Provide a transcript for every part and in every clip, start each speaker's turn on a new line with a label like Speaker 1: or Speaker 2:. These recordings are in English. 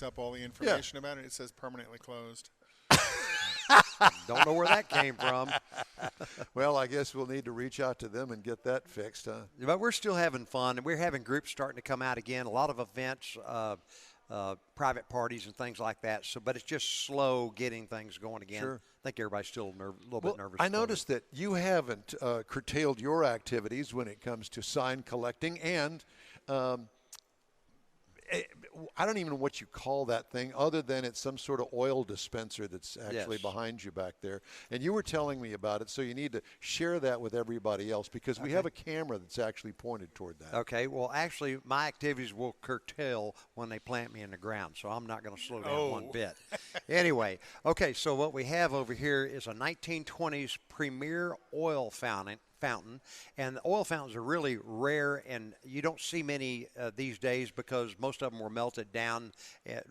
Speaker 1: up all the information about it. It says permanently closed.
Speaker 2: Don't know where that came from.
Speaker 3: Well, I guess we'll need to reach out to them and get that fixed, huh?
Speaker 2: But we're still having fun, and we're having groups starting to come out again. A lot of events, private parties and things like that. So, but it's just slow getting things going again.
Speaker 3: Sure.
Speaker 2: I think everybody's still a little bit nervous.
Speaker 3: I noticed that you haven't curtailed your activities when it comes to sign collecting, and I don't even know what you call that thing other than it's some sort of oil dispenser that's actually behind you back there. And you were telling me about it, so you need to share that with everybody else because we have a camera that's actually pointed toward that.
Speaker 2: Okay, well, actually, my activities will curtail when they plant me in the ground, so I'm not going to slow down one bit. Anyway, okay, so what we have over here is a 1920s premier oil fountain, and the oil fountains are really rare, and you don't see many these days because most of them were melted down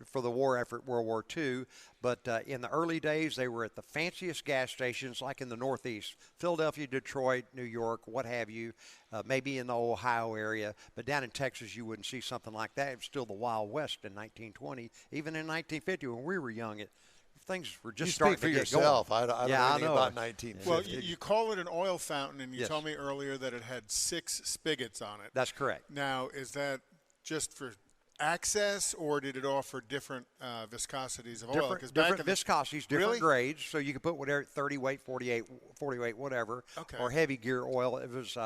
Speaker 2: for the war effort, World War II. But in the early days, they were at the fanciest gas stations, like in the Northeast, Philadelphia, Detroit, New York, what have you, maybe in the Ohio area. But down in Texas, you wouldn't see something like that. It was still the Wild West in 1920. Even in 1950, when we were young, things were just starting to get
Speaker 3: yourself.
Speaker 2: going.
Speaker 3: I don't know anything about 1950.
Speaker 1: Well, you call it an oil fountain, and you told me earlier that it had 6 spigots on it.
Speaker 2: That's correct.
Speaker 1: Now, is that just for access, or did it offer different viscosities of oil?
Speaker 2: Different viscosities, different
Speaker 1: Really?
Speaker 2: grades. So you could put whatever, 30 weight, 48 weight, whatever, or heavy gear oil. It was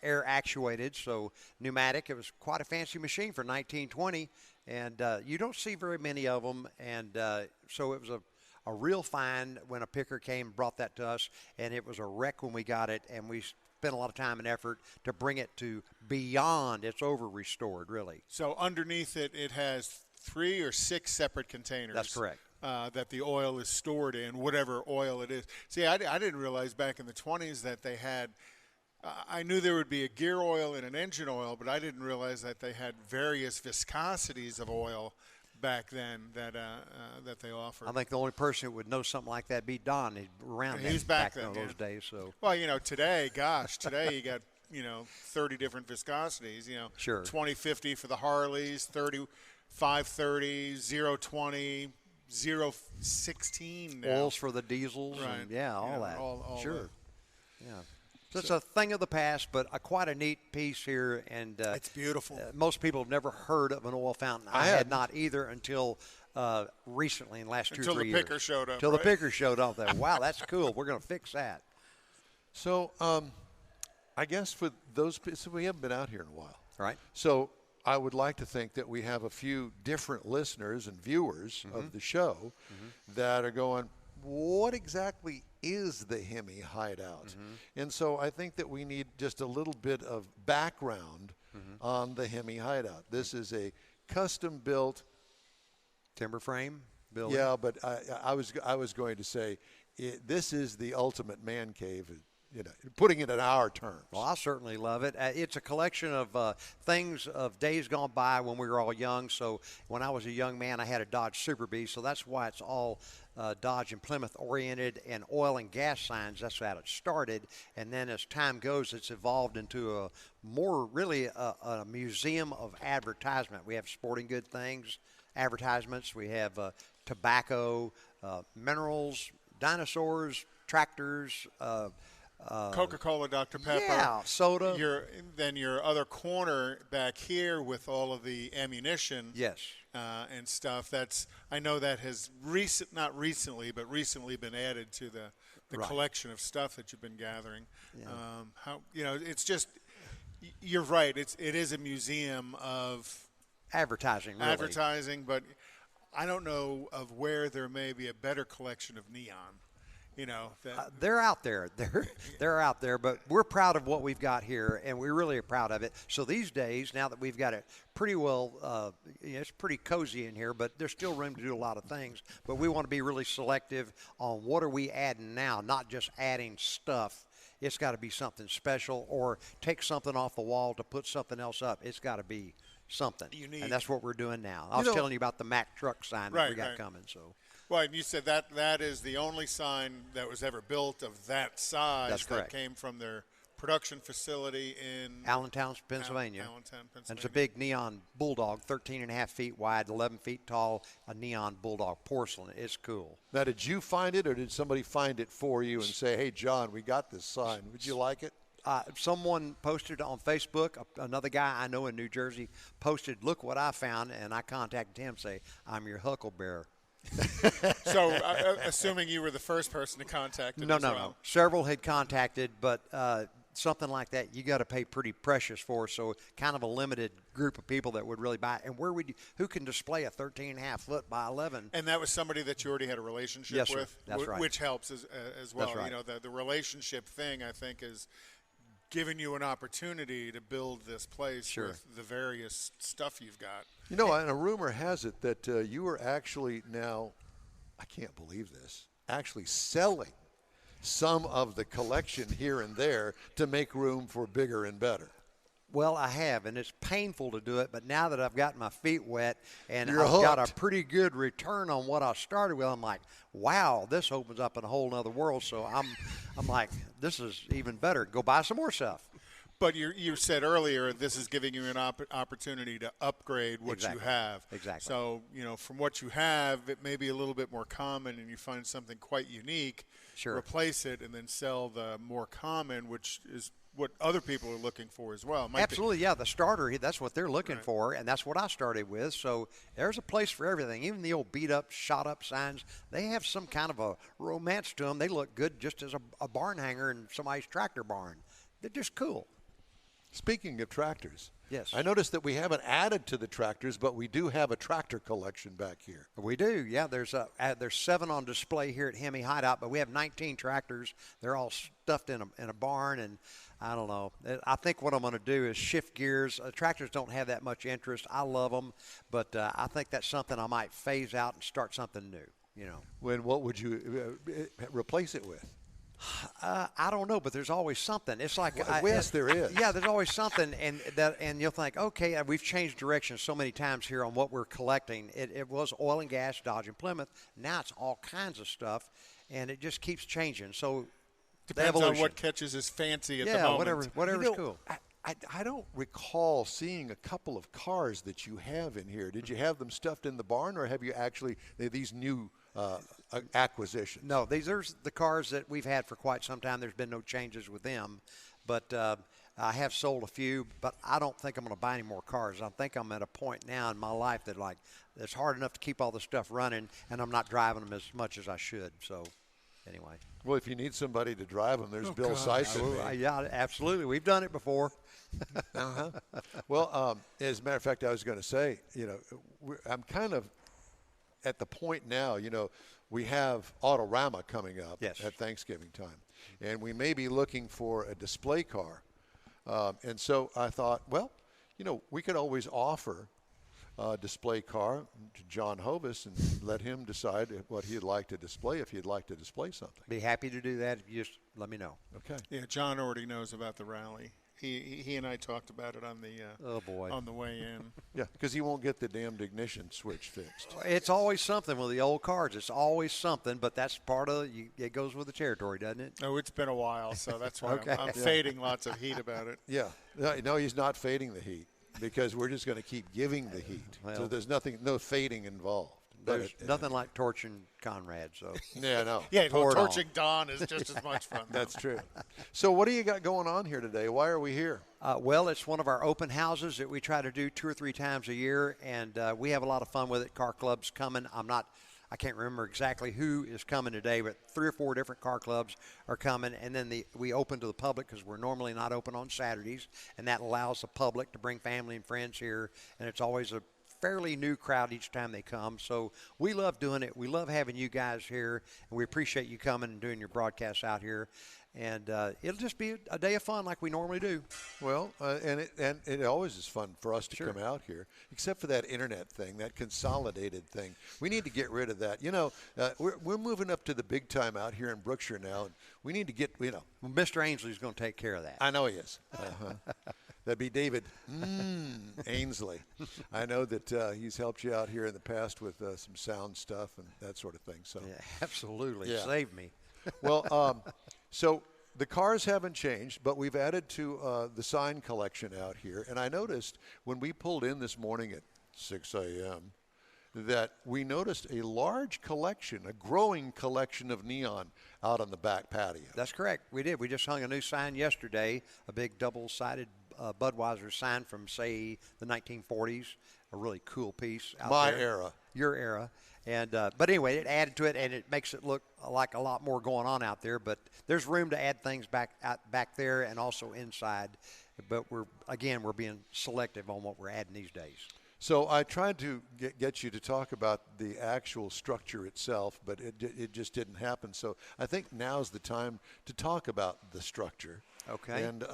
Speaker 2: air actuated, so pneumatic. It was quite a fancy machine for 1920. And you don't see very many of them, and so it was a real find when a picker came and brought that to us, and it was a wreck when we got it, and we spent a lot of time and effort to bring it to beyond its over-restored, really.
Speaker 1: So underneath it, it has 3 or 6 separate containers.
Speaker 2: That's correct.
Speaker 1: That the oil is stored in, whatever oil it is. See, I didn't realize back in the 20s that they had I knew there would be a gear oil and an engine oil, but I didn't realize that they had various viscosities of oil back then that they offered.
Speaker 2: I think the only person who would know something like that would be Don. He's around
Speaker 1: He's back
Speaker 2: in
Speaker 1: then,
Speaker 2: those days. So.
Speaker 1: Well, today you got 30 different viscosities.
Speaker 2: Sure.
Speaker 1: 2050 for the Harleys, 30, 530, 020, 016 now.
Speaker 2: Oils for the diesels,
Speaker 1: right?
Speaker 2: And all that.
Speaker 1: All
Speaker 2: sure. Yeah. So it's a thing of the past, but quite a neat piece here, and
Speaker 1: it's beautiful.
Speaker 2: Most people have never heard of an oil fountain. I had not either until recently, in the last 2 or 3 years.
Speaker 1: Until the picker showed up.
Speaker 2: Until the picker showed up. Wow, that's cool. We're going to fix that.
Speaker 3: So I guess for those – so we haven't been out here in a while.
Speaker 2: Right.
Speaker 3: So I would like to think that we have a few different listeners and viewers of the show that are going, what exactly is the HEMI Hideout? And so I think that we need just a little bit of background on the HEMI Hideout. This is a custom-built
Speaker 2: timber frame building.
Speaker 3: Yeah, but I was going to say this is the ultimate man cave. Putting it in our terms.
Speaker 2: Well, I certainly love it. It's a collection of things of days gone by when we were all young. So when I was a young man, I had a Dodge Super Bee. So that's why it's all Dodge and Plymouth oriented, and oil and gas signs. That's how it started. And then as time goes, it's evolved into a more really a museum of advertisement. We have sporting good things, advertisements. We have tobacco, minerals, dinosaurs, tractors,
Speaker 1: Coca-Cola, Dr. Pepper.
Speaker 2: Yeah, soda.
Speaker 1: Your other corner back here with all of the ammunition.
Speaker 2: Yes.
Speaker 1: And stuff. I know that has recently been added to the collection of stuff that you've been gathering. Yeah. It's just, you're right. It is a museum of
Speaker 2: advertising. Really.
Speaker 1: Advertising, but I don't know of where there may be a better collection of neon.
Speaker 2: They're out there. They're out there, but we're proud of what we've got here, and we really are proud of it. So these days, now that we've got it pretty well, it's pretty cozy in here, but there's still room to do a lot of things. But we want to be really selective on what are we adding now, not just adding stuff. It's got to be something special, or take something off the wall to put something else up. It's got to be something
Speaker 1: unique.
Speaker 2: And that's what we're doing now. I was telling you about the Mack truck sign that we got coming, so.
Speaker 1: Well, and you said that is the only sign that was ever built of that size.
Speaker 2: That's correct.
Speaker 1: That came from their production facility in
Speaker 2: Allentown, Pennsylvania.
Speaker 1: Allentown, Pennsylvania.
Speaker 2: And it's a big neon bulldog, 13.5 feet wide, 11 feet tall, a neon bulldog porcelain. It's cool.
Speaker 3: Now, did you find it, or did somebody find it for you and say, hey, John, we got this sign. Would you like it?
Speaker 2: Someone posted on Facebook, another guy I know in New Jersey posted, look what I found, and I contacted him, say, I'm your hucklebearer.
Speaker 1: So, assuming you were the first person to contact him
Speaker 2: No. Several had contacted, but something like that you got to pay pretty precious for, so kind of a limited group of people that would really buy it. And who can display a 13.5 foot by 11?
Speaker 1: And that was somebody that you already had a relationship
Speaker 2: Yes, sir.
Speaker 1: with?
Speaker 2: That's right.
Speaker 1: Which helps as well.
Speaker 2: That's right.
Speaker 1: You know, the relationship thing, I think, is giving you an opportunity to build this place with the various stuff you've got.
Speaker 3: You know, and a rumor has it that you are actually now, I can't believe this, actually selling some of the collection here and there to make room for bigger and better.
Speaker 2: Well, I have, and it's painful to do it, but now that I've gotten my feet wet and
Speaker 3: You're
Speaker 2: I've
Speaker 3: hooked.
Speaker 2: got a pretty good return on what I started with, I'm like, wow, this opens up in a whole other world. So I'm like, this is even better. Go buy some more stuff.
Speaker 1: But you said earlier this is giving you an opportunity to upgrade what you have.
Speaker 2: Exactly.
Speaker 1: So, you know, from what you have, it may be a little bit more common and you find something quite unique.
Speaker 2: Sure.
Speaker 1: Replace it and then sell the more common, which is what other people are looking for as well.
Speaker 2: Absolutely, yeah. The starter, that's what they're looking for, and that's what I started with. So there's a place for everything. Even the old beat-up, shot-up signs, they have some kind of a romance to them. They look good just as a barn hanger in somebody's tractor barn. They're just cool.
Speaker 3: Speaking of tractors,
Speaker 2: yes,
Speaker 3: I noticed that we haven't added to the tractors, but we do have a tractor collection back here.
Speaker 2: We do, yeah. There's 7 on display here at HEMI Hideout, but we have 19 tractors. They're all stuffed in a barn, and I don't know. I think what I'm going to do is shift gears. Tractors don't have that much interest. I love them, but I think that's something I might phase out and start something new. You know.
Speaker 3: What would you replace it with?
Speaker 2: I don't know, but there's always something. It's like
Speaker 3: yes, there is.
Speaker 2: Yeah, there's always something, and you'll think, okay, we've changed directions so many times here on what we're collecting. It was oil and gas, Dodge and Plymouth. Now it's all kinds of stuff, and it just keeps changing. So
Speaker 1: depends on what catches his fancy at the moment.
Speaker 2: Whatever's cool.
Speaker 3: I don't recall seeing a couple of cars that you have in here. Did you have them stuffed in the barn, or have you actually these new acquisitions?
Speaker 2: No, these are the cars that we've had for quite some time. There's been no changes with them, but I have sold a few, but I don't think I'm going to buy any more cars. I think I'm at a point now in my life that it's hard enough to keep all this stuff running, and I'm not driving them as much as I should. So anyway.
Speaker 3: Well, if you need somebody to drive them, there's Bill Syson.
Speaker 2: Yeah, absolutely. We've done it before.
Speaker 3: Uh-huh. Well, as a matter of fact, I was going to say, I'm kind of at the point now, we have Autorama coming up at Thanksgiving time, and we may be looking for a display car. And so I thought, well, we could always offer a display car to John Hovis and let him decide what he'd like to display if he'd like to display something.
Speaker 2: Be happy to do that if you just let me know.
Speaker 3: Okay.
Speaker 1: Yeah, John already knows about the rally. He and I talked about it on the way in.
Speaker 3: Yeah, because he won't get the damned ignition switch fixed.
Speaker 2: It's always something with the old cars. It's always something, but that's part of it. Goes with the territory, doesn't it?
Speaker 1: Oh, it's been a while, so that's why I'm fading lots of heat about it.
Speaker 3: Yeah. No, he's not fading the heat because we're just going to keep giving the heat. Well, so there's no fading involved.
Speaker 2: There's nothing like torching Conrad. So
Speaker 3: yeah, no.
Speaker 1: Yeah, torching Don is just as much fun.
Speaker 3: That's true. So what do you got going on here today? Why are we here?
Speaker 2: Well, it's one of our open houses that we try to do 2 or 3 times a year, and we have a lot of fun with it. Car clubs coming. I can't remember exactly who is coming today, but 3 or 4 different car clubs are coming. And then we open to the public because we're normally not open on Saturdays, and that allows the public to bring family and friends here. And it's always a fairly new crowd each time they come. So we love doing it. We love having you guys here, and we appreciate you coming and doing your broadcasts out here. And it'll just be a day of fun like we normally do.
Speaker 3: Well, and it always is fun for us to come out here, except for that internet thing, that consolidated thing. We need to get rid of that. We're moving up to the big time out here in Brookshire now, and we need to get,
Speaker 2: Well, Mr. Ainsley's going to take care of that.
Speaker 3: I know he is. Uh-huh. That'd be David Ainsley. I know that he's helped you out here in the past with some sound stuff and that sort of thing. So
Speaker 2: yeah, absolutely.
Speaker 3: Yeah.
Speaker 2: Save me.
Speaker 3: Well, so the cars haven't changed, but we've added to the sign collection out here. And I noticed when we pulled in this morning at 6 a.m. that we noticed a large collection, a growing collection of neon out on the back patio.
Speaker 2: That's correct. We did. We just hung a new sign yesterday, a big double-sided Budweiser sign from, say, the 1940s, a really cool piece out
Speaker 3: My
Speaker 2: there.
Speaker 3: era.
Speaker 2: Your era. And but anyway, it added to it, and it makes it look like a lot more going on out there. But there's room to add things back there and also inside. But we're being selective on what we're adding these days.
Speaker 3: So I tried to get you to talk about the actual structure itself, but it just didn't happen. So I think now's the time to talk about the structure.
Speaker 2: Okay.
Speaker 3: And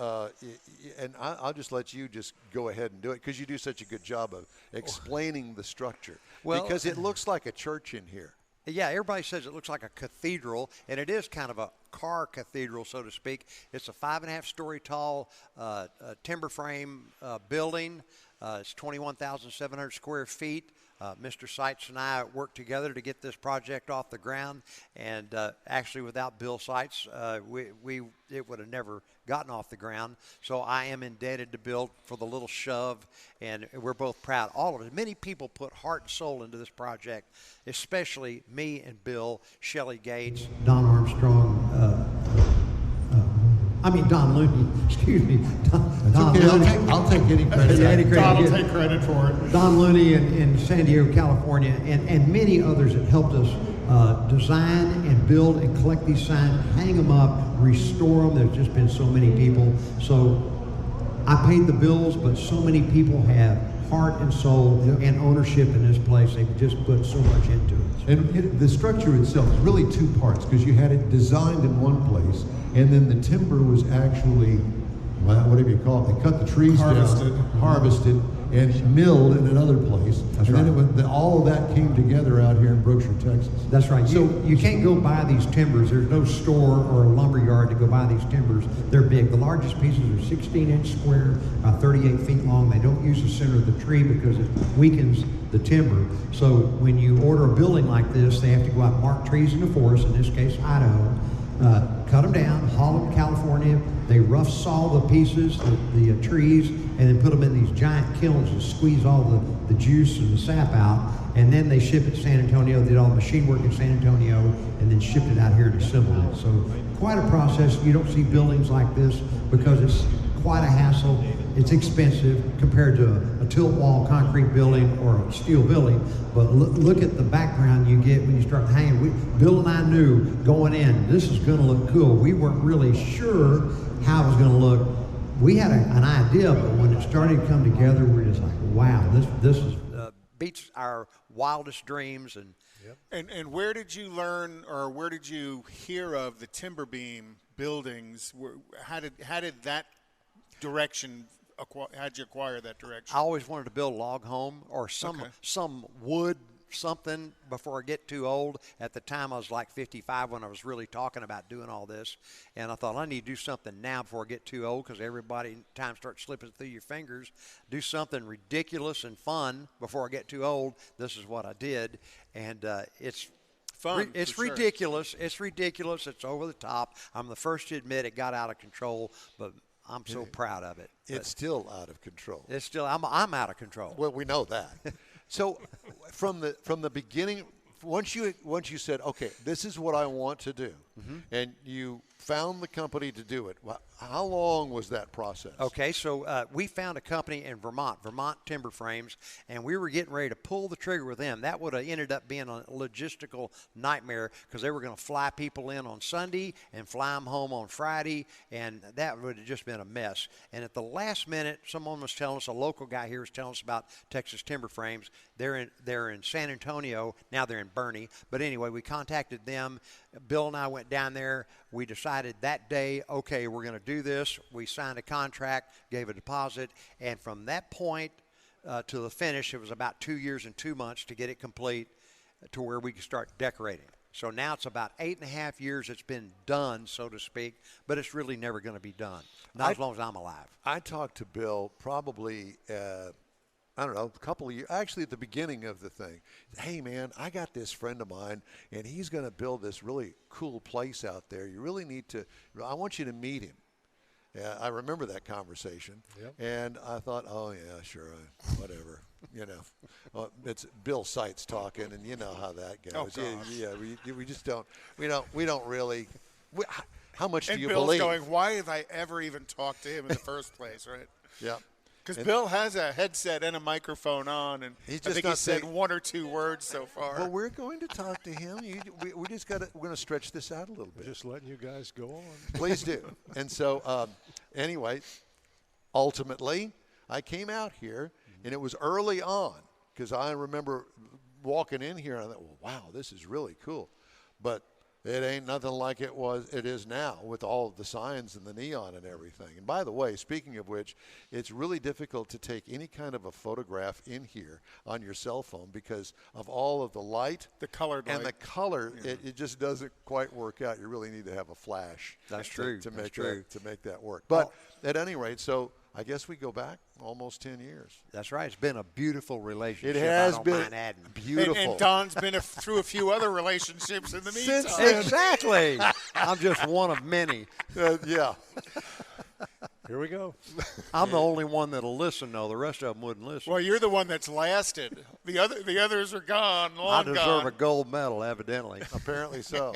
Speaker 3: I'll just let you just go ahead and do it because you do such a good job of explaining the structure.
Speaker 2: Well,
Speaker 3: because it looks like a church in here.
Speaker 2: Yeah, everybody says it looks like a cathedral, and it is kind of a car cathedral, so to speak. It's a 5.5-story tall timber frame building. It's 21,700 square feet. Mr. Seitz and I worked together to get this project off the ground, and actually without Bill Seitz, it would have never gotten off the ground. So I am indebted to Bill for the little shove, and we're both proud. All of it. Many people put heart and soul into this project, especially me and Bill, Shelley Gates, Don Armstrong, Don Looney, excuse me. Don
Speaker 4: okay,
Speaker 2: Looney.
Speaker 4: I'll take any credit.
Speaker 5: Don will take credit for it.
Speaker 2: Don Looney in San Diego, California, and many others that helped us design and build and collect these signs, hang them up, restore them. There's just been so many people. So I paid the bills, but so many people have heart and soul and ownership in this place. They've just put so much into it.
Speaker 4: And the structure itself is really two parts because you had it designed in one place, and then the timber was actually, whatever you call it, they cut the trees down, harvested, and milled in another place.
Speaker 2: That's
Speaker 4: and
Speaker 2: right.
Speaker 4: Then all of that came together out here in Brookshire, Texas.
Speaker 2: That's right. So you can't go buy these timbers. There's no store or a lumber yard to go buy these timbers. They're big. The largest pieces are 16-inch square, about 38 feet long. They don't use the center of the tree because it weakens the timber. So when you order a building like this, they have to go out and mark trees in the forest, in this case Idaho, cut them down, haul them to California. They rough saw the pieces, the trees, and then put them in these giant kilns and squeeze all the juice and the sap out. And then they ship it to San Antonio. They did all the machine work in San Antonio and then shipped it out here and assembled it. So quite a process. You don't see buildings like this because it's quite a hassle. It's expensive compared to a tilt wall concrete building or a steel building. But look at the background you get when you start hanging. Bill and I knew going in, this is going to look cool. We weren't really sure how it was going to look. We had an idea, but when it started to come together, we're just like, wow, this is beats our wildest dreams.
Speaker 1: And where did you learn, or where did you hear of the timber beam buildings? How did that direction? How'd you acquire that direction?
Speaker 2: I always wanted to build a log home or some wood something before I get too old. At the time, I was like 55 when I was really talking about doing all this. And I thought, I need to do something now before I get too old because time starts slipping through your fingers. Do something ridiculous and fun before I get too old. This is what I did. And it's
Speaker 1: fun.
Speaker 2: It's ridiculous. Sure. It's ridiculous. It's over the top. I'm the first to admit it got out of control, but I'm so proud of it.
Speaker 3: It's still out of control.
Speaker 2: It's still I'm out of control.
Speaker 3: Well, we know that. So from the beginning, once you said, okay, this is what I want to do, and you found the company to do it, how long was that process?
Speaker 2: Okay, so we found a company in Vermont Timber Frames, and we were getting ready to pull the trigger with them. That would have ended up being a logistical nightmare because they were going to fly people in on Sunday and fly them home on Friday, and that would have just been a mess. And at the last minute, someone was telling us, a local guy here was telling us about Texas Timber Frames. They're in San Antonio. Now they're in Bernie. But anyway, we contacted them. Bill and I went down there. We decided that day, okay, we're going to do this. We signed a contract, gave a deposit, and from that point to the finish, it was about 2 years and 2 months to get it complete to where we could start decorating. So now it's about 8.5 years it's been done, so to speak, but it's really never going to be done, not as long as I'm alive.
Speaker 3: I talked to Bill probably I don't know, a couple of years, actually at the beginning of the thing. Hey, man, I got this friend of mine, and he's going to build this really cool place out there. You really need to, I want you to meet him. Yeah, I remember that conversation.
Speaker 5: Yep.
Speaker 3: And I thought, oh, yeah, sure, whatever. You know, it's Bill Seitz talking, and you know how that goes.
Speaker 1: Oh,
Speaker 3: Yeah, we just don't, we don't really, how much do you
Speaker 1: Bill's
Speaker 3: believe?
Speaker 1: going, why have I ever even talked to him in the first place, right?
Speaker 3: Yeah.
Speaker 1: Because Bill has a headset and a microphone on, and
Speaker 3: He's
Speaker 1: I
Speaker 3: just
Speaker 1: think
Speaker 3: not
Speaker 1: he said
Speaker 3: saying-
Speaker 1: 1 or 2 we're so far.
Speaker 3: Well, we're going to talk to him. We just got to. We're going to stretch this out a little bit.
Speaker 5: Just letting you guys go on.
Speaker 3: Please do. And so, anyway, ultimately, I came out here, and it was early on because I remember walking in here, and I thought, well, wow, this is really cool, but it ain't nothing like it is now with all of the signs and the neon and everything. And by the way, speaking of which, it's really difficult to take any kind of a photograph in here on your cell phone because of all of the light.
Speaker 1: The colored
Speaker 3: and
Speaker 1: light.
Speaker 3: the color, it just doesn't quite work out. You really need to have a flash.
Speaker 2: That's true.
Speaker 3: To
Speaker 2: That's
Speaker 3: make
Speaker 2: true.
Speaker 3: to make that work. But at any rate, so I guess we go back almost 10 years.
Speaker 2: That's right. It's been a beautiful relationship.
Speaker 3: It has
Speaker 2: I don't
Speaker 3: been
Speaker 2: mind adding.
Speaker 3: beautiful.
Speaker 1: And Don's been through a few other relationships in the
Speaker 3: Since
Speaker 1: meantime.
Speaker 3: then.
Speaker 2: Exactly. I'm just one of many.
Speaker 3: Yeah.
Speaker 5: Here we go.
Speaker 2: I'm the only one that'll listen, though. The rest of them wouldn't listen.
Speaker 1: Well, you're the one that's lasted. The others are gone,
Speaker 2: I
Speaker 1: long
Speaker 2: deserve
Speaker 1: gone.
Speaker 2: a gold medal, evidently.
Speaker 3: Apparently so.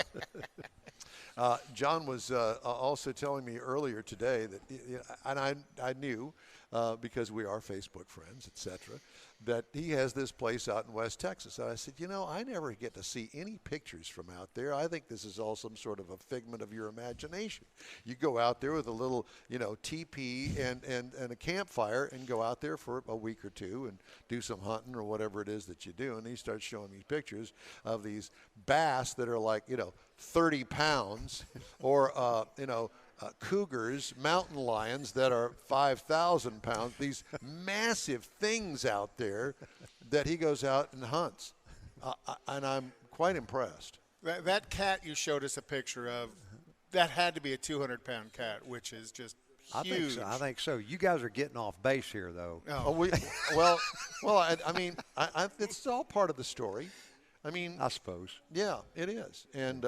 Speaker 3: John was also telling me earlier today that, and I knew because we are Facebook friends, etc., that he has this place out in West Texas. And I said, I never get to see any pictures from out there. I think this is all some sort of a figment of your imagination. You go out there with a little, teepee and a campfire and go out there for a week or two and do some hunting or whatever it is that you do. And he starts showing me pictures of these bass that are like, 30 pounds or, cougars, mountain lions that are 5,000 pounds, these massive things out there that he goes out and hunts. And I'm quite impressed.
Speaker 1: That cat you showed us a picture of, that had to be a 200-pound cat, which is just huge.
Speaker 2: I think so. You guys are getting off base here, though.
Speaker 3: I mean, it's all part of the story. I mean,
Speaker 2: I suppose.
Speaker 3: Yeah, it is. And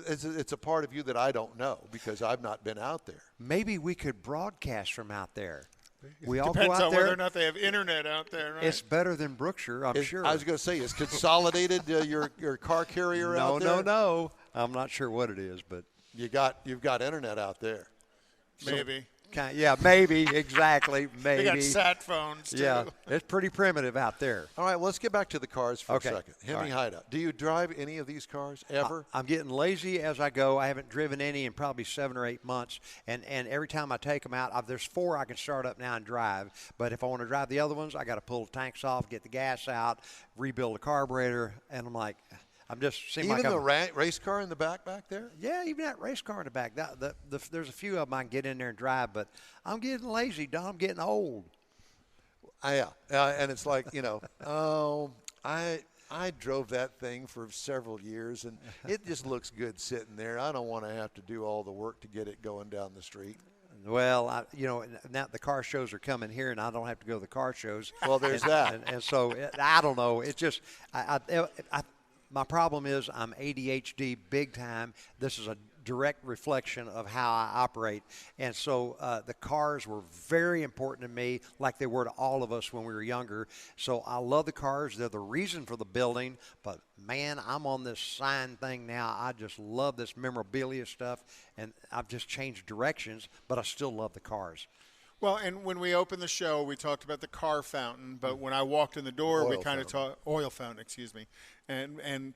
Speaker 3: it's a part of you that I don't know because I've not been out there.
Speaker 2: Maybe we could broadcast from out there. We all
Speaker 1: Depends
Speaker 2: go out
Speaker 1: on
Speaker 2: there.
Speaker 1: whether or not they have internet out there, right?
Speaker 2: It's better than Brookshire, I'm sure.
Speaker 3: I was going to say, is Consolidated your car carrier out there?
Speaker 2: No. I'm not sure what it is, but
Speaker 3: You've got internet out there.
Speaker 1: Maybe.
Speaker 2: yeah, maybe, exactly, maybe.
Speaker 1: They got sat phones, too.
Speaker 2: Yeah, it's pretty primitive out there.
Speaker 3: All right, well, let's get back to the cars for
Speaker 2: Okay.
Speaker 3: a second.
Speaker 2: All
Speaker 3: HEMI
Speaker 2: right.
Speaker 3: Hideout. Do you drive any of these cars ever?
Speaker 2: I'm getting lazy as I go. I haven't driven any in probably 7 or 8 months, and every time I take them out, there's 4 I can start up now and drive. But if I want to drive the other ones, I got to pull the tanks off, get the gas out, rebuild the carburetor, and I'm like, I'm just seem
Speaker 3: Even
Speaker 2: like
Speaker 3: the race car in the back there?
Speaker 2: Yeah, even that race car in the back. There's a few of them I can get in there and drive, but I'm getting lazy, Don. I'm getting old.
Speaker 3: Yeah, and it's like, I drove that thing for several years, and it just looks good sitting there. I don't want to have to do all the work to get it going down the street.
Speaker 2: Well, now the car shows are coming here, and I don't have to go to the car shows.
Speaker 3: Well, there's that.
Speaker 2: And so I don't know. It's just my problem is I'm ADHD big time. This is a direct reflection of how I operate. And so the cars were very important to me, like they were to all of us when we were younger. So I love the cars. They're the reason for the building. But, man, I'm on this sign thing now. I just love this memorabilia stuff. And I've just changed directions, but I still love the cars.
Speaker 1: Well, and when we opened the show, we talked about the car fountain, but when I walked in the door, we kind of talked oil fountain, excuse me.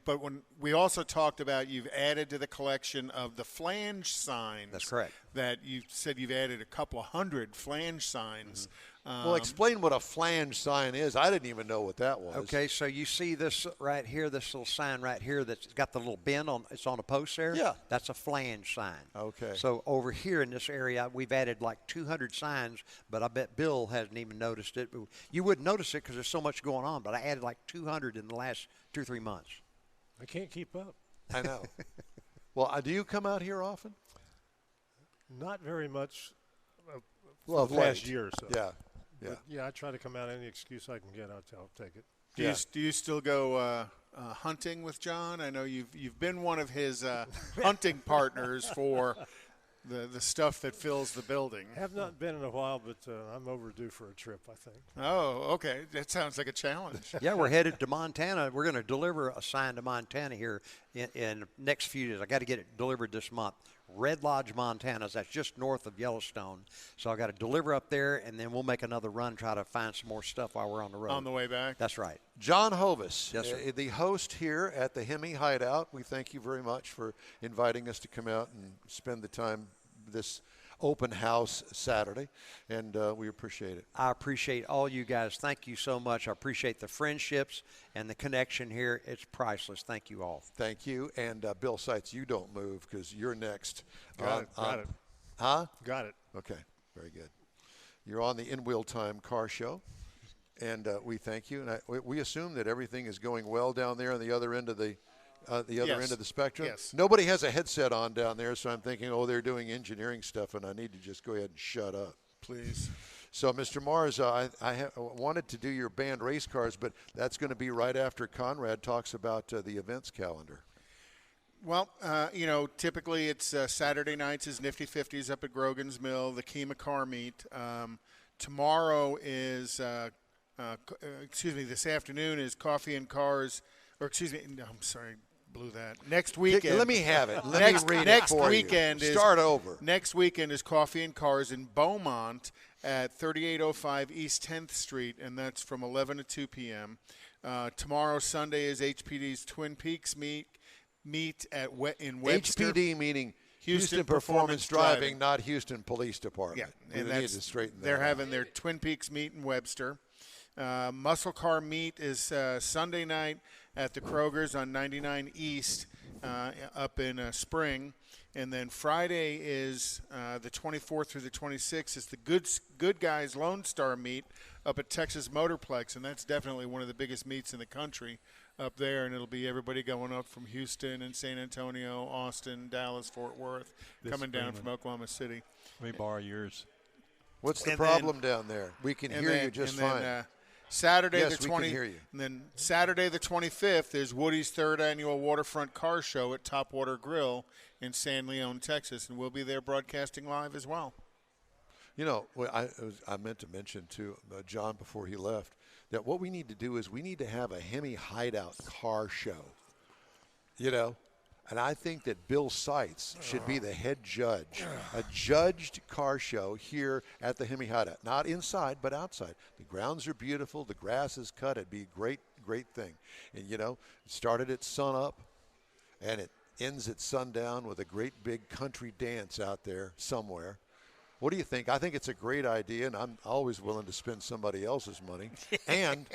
Speaker 1: But when we also talked about you've added to the collection of the flange signs.
Speaker 2: That's correct.
Speaker 1: That you said you've added a couple of hundred flange signs.
Speaker 3: Well, explain what a flange sign is. I didn't even know what that was.
Speaker 2: Okay, so you see this right here, this little sign right here that's got the little bend on, it's on a post there?
Speaker 3: Yeah.
Speaker 2: That's a flange sign.
Speaker 3: Okay.
Speaker 2: So over here in this area, we've added like 200 signs, but I bet Bill hasn't even noticed it. You wouldn't notice it because there's so much going on, but I added like 200 in the last 2 or 3 months.
Speaker 5: I can't keep up.
Speaker 3: I know. Well, do you come out here often?
Speaker 5: Not very much
Speaker 3: Well,
Speaker 5: for the last year or so.
Speaker 3: Yeah. Yeah.
Speaker 5: But, yeah, I try to come out any excuse I can get. I'll take it.
Speaker 1: Do you still go hunting with John? I know you've been one of his hunting partners for the stuff that fills the building.
Speaker 5: Have not been in a while, but I'm overdue for a trip, I think.
Speaker 1: Oh, okay. That sounds like a challenge.
Speaker 2: Yeah, we're headed to Montana. We're going to deliver a sign to Montana here in next few days. I got to get it delivered this month. Red Lodge, Montana. That's just north of Yellowstone. So I got to deliver up there, and then we'll make another run, try to find some more stuff while we're on the road.
Speaker 1: On the way back?
Speaker 2: That's right.
Speaker 3: John Hovis,
Speaker 2: Yes, sir.
Speaker 3: the host here at the HEMI Hideout. We thank you very much for inviting us to come out and spend the time this open house Saturday, and we appreciate it.
Speaker 2: I appreciate all you guys. Thank you so much. I appreciate the friendships and the connection here. It's priceless. Thank you all.
Speaker 3: Thank you. And Bill Seitz, you don't move because you're next.
Speaker 5: Got it.
Speaker 3: Huh?
Speaker 5: Got it.
Speaker 3: Okay, very good. You're on the In Wheel Time car show, and we thank you. And we assume that everything is going well down there on the other end of the end of the spectrum.
Speaker 1: Yes.
Speaker 3: Nobody has a headset on down there, so I'm thinking, oh, they're doing engineering stuff, and I need to just go ahead and shut up.
Speaker 1: Please.
Speaker 3: So, Mr. Mars, I wanted to do your band race cars, but that's going to be right after Conrad talks about the events calendar.
Speaker 1: Well, typically it's Saturday nights is Nifty 50s up at Grogan's Mill, the Kima Car Meet. Tomorrow is, this afternoon is Coffee and Cars, I'm sorry, blew that. Next weekend.
Speaker 3: Let me have it. Let me read it for
Speaker 1: weekend
Speaker 3: you.
Speaker 1: is
Speaker 3: Start over.
Speaker 1: Next weekend is Coffee and Cars in Beaumont at 3805 East 10th Street, and that's from 11 to 2 p.m. Tomorrow, Sunday, is HPD's Twin Peaks meet in Webster.
Speaker 3: HPD meaning Houston Performance Driving, not Houston Police Department.
Speaker 1: Yeah, and
Speaker 3: we need to straighten that
Speaker 1: they're
Speaker 3: out.
Speaker 1: having their Twin Peaks meet in Webster. Muscle Car meet is Sunday night at the Kroger's on 99 East up in Spring. And then Friday is the 24th through the 26th is the Good Guys Lone Star meet up at Texas Motorplex. And that's definitely one of the biggest meets in the country up there. And it'll be everybody going up from Houston and San Antonio, Austin, Dallas, Fort Worth, coming down from Oklahoma City.
Speaker 6: Let me borrow yours.
Speaker 3: What's the problem down there? We can hear you just fine.
Speaker 1: Saturday
Speaker 3: Yes,
Speaker 1: the
Speaker 3: we can hear you.
Speaker 1: And then Saturday the 25th is Woody's third annual Waterfront Car Show at Topwater Grill in San Leon, Texas, and we'll be there broadcasting live as well.
Speaker 3: You know, I meant to mention to John before he left that what we need to do is we need to have a HEMI Hideout car show. You know, and I think that Bill Seitz should be the head judge, a judged car show here at the HEMI Hideout. Not inside, but outside. The grounds are beautiful. The grass is cut. It'd be a great, great thing. And, you know, it started at sunup, and it ends at sundown with a great big country dance out there somewhere. What do you think? I think it's a great idea, and I'm always willing to spend somebody else's money and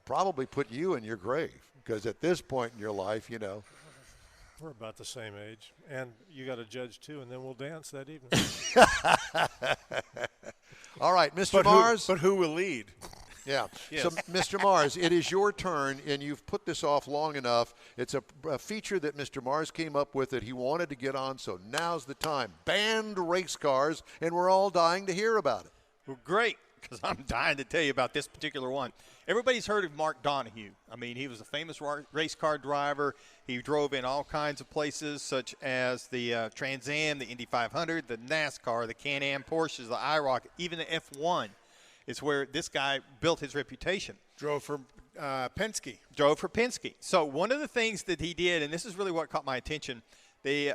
Speaker 3: probably put you in your grave because at this point in your life, you know,
Speaker 5: We're about the same age. And you got a judge, too, and then we'll dance that evening.
Speaker 3: All right, Mr. Mars.
Speaker 1: But who will lead?
Speaker 3: Yeah.
Speaker 1: Yes.
Speaker 3: So, Mr. Mars, it is your turn, and you've put this off long enough. It's a feature that Mr. Mars came up with that he wanted to get on, so now's the time. Banned race cars, and we're all dying to hear about it.
Speaker 6: Well, great, because I'm dying to tell you about this particular one. Everybody's heard of Mark Donahue. I mean, he was a famous race car driver. He drove in all kinds of places, such as the Trans Am, the Indy 500, the NASCAR, the Can-Am Porsches, the IROC, even the F1. It's where this guy built his reputation.
Speaker 1: Drove for Penske.
Speaker 6: Drove for Penske. So one of the things that he did, and this is really what caught my attention, they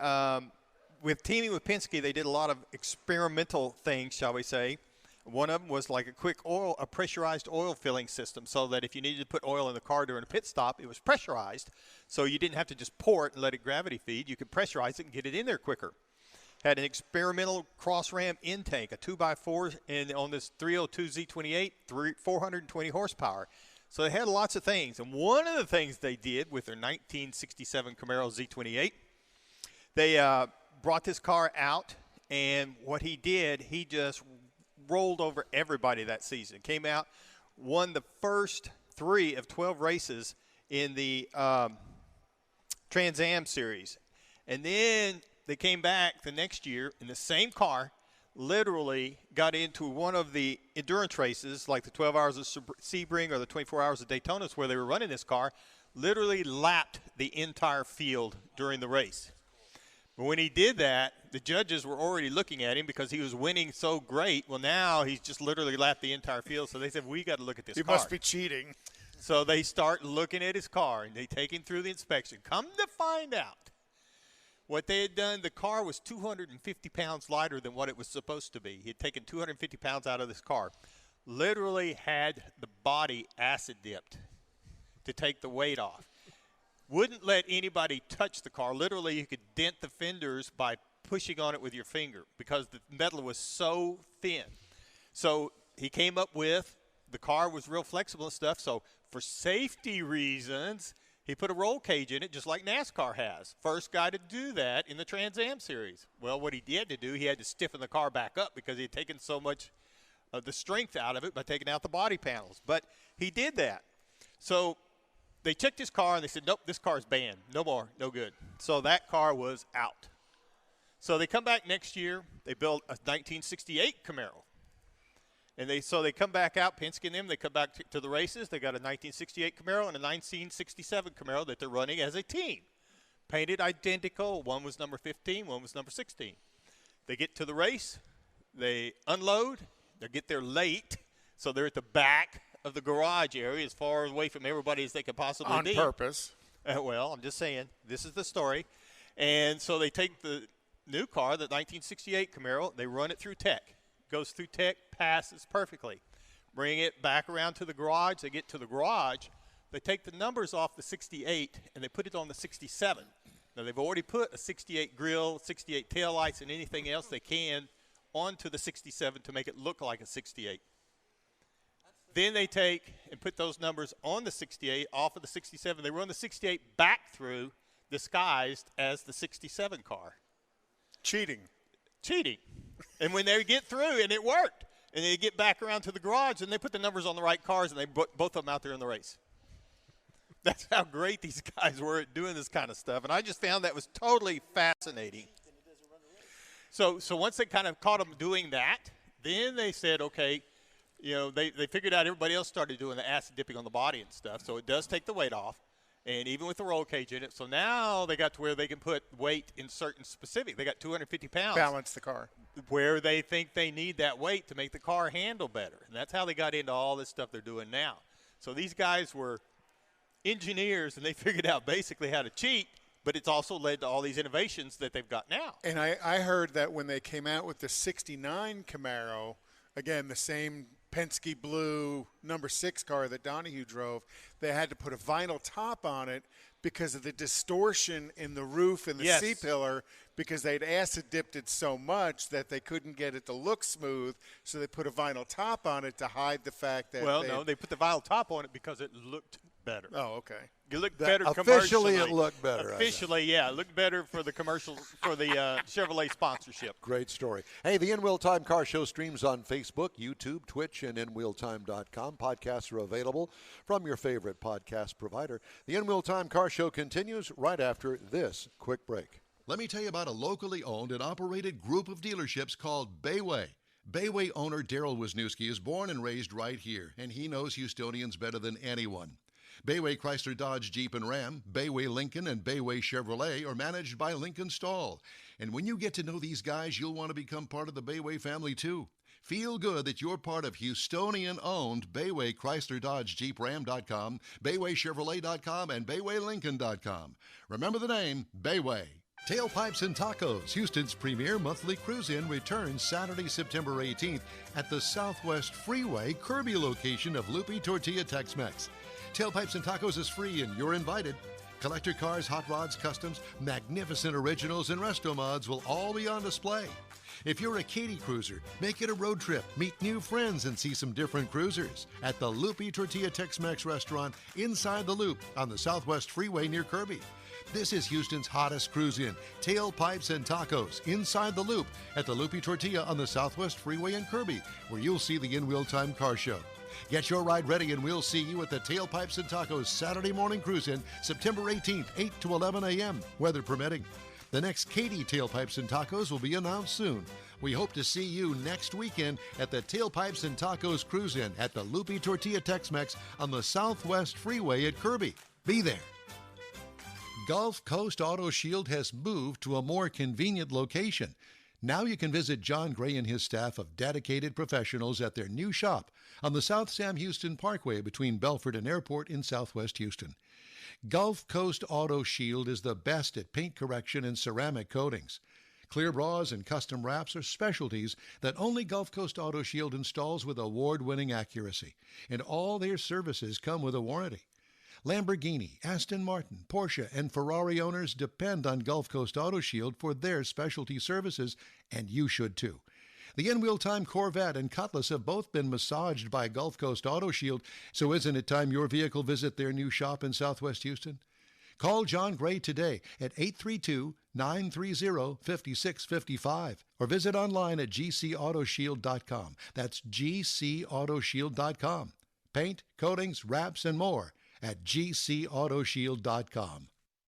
Speaker 6: with teaming with Penske, they did a lot of experimental things, shall we say. One of them was like a pressurized oil filling system, so that if you needed to put oil in the car during a pit stop, it was pressurized, so you didn't have to just pour it and let it gravity feed. You could pressurize it and get it in there quicker. Had an experimental cross-ram intake, a 2x4 on this 302 Z28, 420 horsepower. So they had lots of things. And one of the things they did with their 1967 Camaro Z28, they brought this car out, and what he did, he just rolled over everybody that season. Came out, won the first 3 of 12 races in the Trans Am series. And then they came back the next year in the same car, literally got into one of the endurance races, like the 12 Hours of Sebring or the 24 Hours of Daytona, where they were running this car, literally lapped the entire field during the race. But when he did that, the judges were already looking at him because he was winning so great. Well, now he's just literally lapped the entire field, so they said, we got to look at this car.
Speaker 1: He must be cheating.
Speaker 6: So they start looking at his car, and they take him through the inspection. Come to find out, what they had done, the car was 250 pounds lighter than what it was supposed to be. He had taken 250 pounds out of this car. Literally had the body acid dipped to take the weight off. Wouldn't let anybody touch the car. Literally, you could dent the fenders by pushing on it with your finger because the metal was so thin. So he came up with, the car was real flexible and stuff, so for safety reasons, he put a roll cage in it just like NASCAR has. First guy to do that in the Trans Am Series. Well, what he had to do, he had to stiffen the car back up because he had taken so much of the strength out of it by taking out the body panels. But he did that. So they checked his car, and they said, nope, this car's banned. No more, no good. So that car was out. So they come back next year. They built a 1968 Camaro. And they come back out, Penske and them, they come back to the races. They got a 1968 Camaro and a 1967 Camaro that they're running as a team. Painted identical. One was number 15, one was number 16. They get to the race. They unload. They get there late, so they're at the back of the garage area as far away from everybody as they could possibly be.
Speaker 1: On purpose.
Speaker 6: Well, I'm just saying, this is the story. And so they take the new car, the 1968 Camaro, they run it through tech. Goes through tech, passes perfectly. Bring it back around to the garage. They get to the garage. They take the numbers off the 68, and they put it on the 67. Now, they've already put a 68 grill, 68 taillights, and anything else they can onto the 67 to make it look like a 68. Then they take and put those numbers on the 68, off of the 67. They run the 68 back through, disguised as the 67 car.
Speaker 1: Cheating.
Speaker 6: And when they get through, and it worked, and they get back around to the garage, and they put the numbers on the right cars, and they put both of them out there in the race. That's how great these guys were at doing this kind of stuff. And I just found that was totally fascinating. So once they kind of caught them doing that, then they said, okay, they figured out everybody else started doing the acid dipping on the body and stuff, so it does take the weight off. And even with the roll cage in it. So now they got to where they can put weight in certain specific. They got 250 pounds.
Speaker 1: Balance the car.
Speaker 6: Where they think they need that weight to make the car handle better. And that's how they got into all this stuff they're doing now. So these guys were engineers, and they figured out basically how to cheat, but it's also led to all these innovations that they've got now.
Speaker 1: And I heard that when they came out with the 69 Camaro, again, the same Penske blue number 6 car that Donahue drove, they had to put a vinyl top on it because of the distortion in the roof and the C-pillar, because they'd acid dipped it so much that they couldn't get it to look smooth, so they put a vinyl top on it to hide the fact that
Speaker 6: they put the vinyl top on it because it looked better.
Speaker 1: Oh, okay.
Speaker 6: You looked better
Speaker 3: officially,
Speaker 6: commercially.
Speaker 3: it looked better.
Speaker 6: Officially, yeah. It looked better for the commercial, for the Chevrolet sponsorship.
Speaker 3: Great story. Hey, the In Wheel Time Car Show streams on Facebook, YouTube, Twitch, and InWheelTime.com. Podcasts are available from your favorite podcast provider. The In Wheel Time Car Show continues right after this quick break.
Speaker 7: Let me tell you about a locally owned and operated group of dealerships called Bayway. Bayway owner Daryl Wisniewski is born and raised right here, and he knows Houstonians better than anyone. Bayway Chrysler Dodge Jeep and Ram, Bayway Lincoln, and Bayway Chevrolet are managed by Lincoln Stahl. And when you get to know these guys, you'll want to become part of the Bayway family too. Feel good that you're part of Houstonian-owned Bayway Chrysler Dodge Jeep Ram.com, BaywayChevrolet.com, and BaywayLincoln.com. Remember the name, Bayway. Tailpipes and Tacos, Houston's premier monthly cruise-in, returns Saturday, September 18th at the Southwest Freeway Kirby location of Loopy Tortilla Tex-Mex. Tailpipes and Tacos is free, and you're invited. Collector cars, hot rods, customs, magnificent originals, and resto mods will all be on display. If you're a Katy cruiser, make it a road trip, meet new friends, and see some different cruisers at the Loopy Tortilla Tex-Mex restaurant inside the Loop on the Southwest Freeway near Kirby. This is Houston's hottest cruise-in, Tailpipes and Tacos, inside the Loop at the Loopy Tortilla on the Southwest Freeway in Kirby, where you'll see the In Wheel Time Car Show. Get your ride ready, and we'll see you at the Tailpipes and Tacos Saturday morning cruise-in, September 18th, 8 to 11 a.m., weather permitting. The next Katie Tailpipes and Tacos will be announced soon. We hope to see you next weekend at the Tailpipes and Tacos Cruise-In at the Lupi Tortilla Tex-Mex on the Southwest Freeway at Kirby. Be there. Gulf Coast Auto Shield has moved to a more convenient location. Now you can visit John Gray and his staff of dedicated professionals at their new shop on the South Sam Houston Parkway between Belford and Airport in Southwest Houston. Gulf Coast Auto Shield is the best at paint correction and ceramic coatings. Clear bras and custom wraps are specialties that only Gulf Coast Auto Shield installs with award-winning accuracy, and all their services come with a warranty. Lamborghini, Aston Martin, Porsche, and Ferrari owners depend on Gulf Coast Auto Shield for their specialty services, and you should too. The in-wheel time Corvette and Cutlass have both been massaged by Gulf Coast Auto Shield, so isn't it time your vehicle visit their new shop in Southwest Houston? Call John Gray today at 832-930-5655 or visit online at gcautoshield.com. That's gcautoshield.com. Paint, coatings, wraps, and more at gcautoshield.com.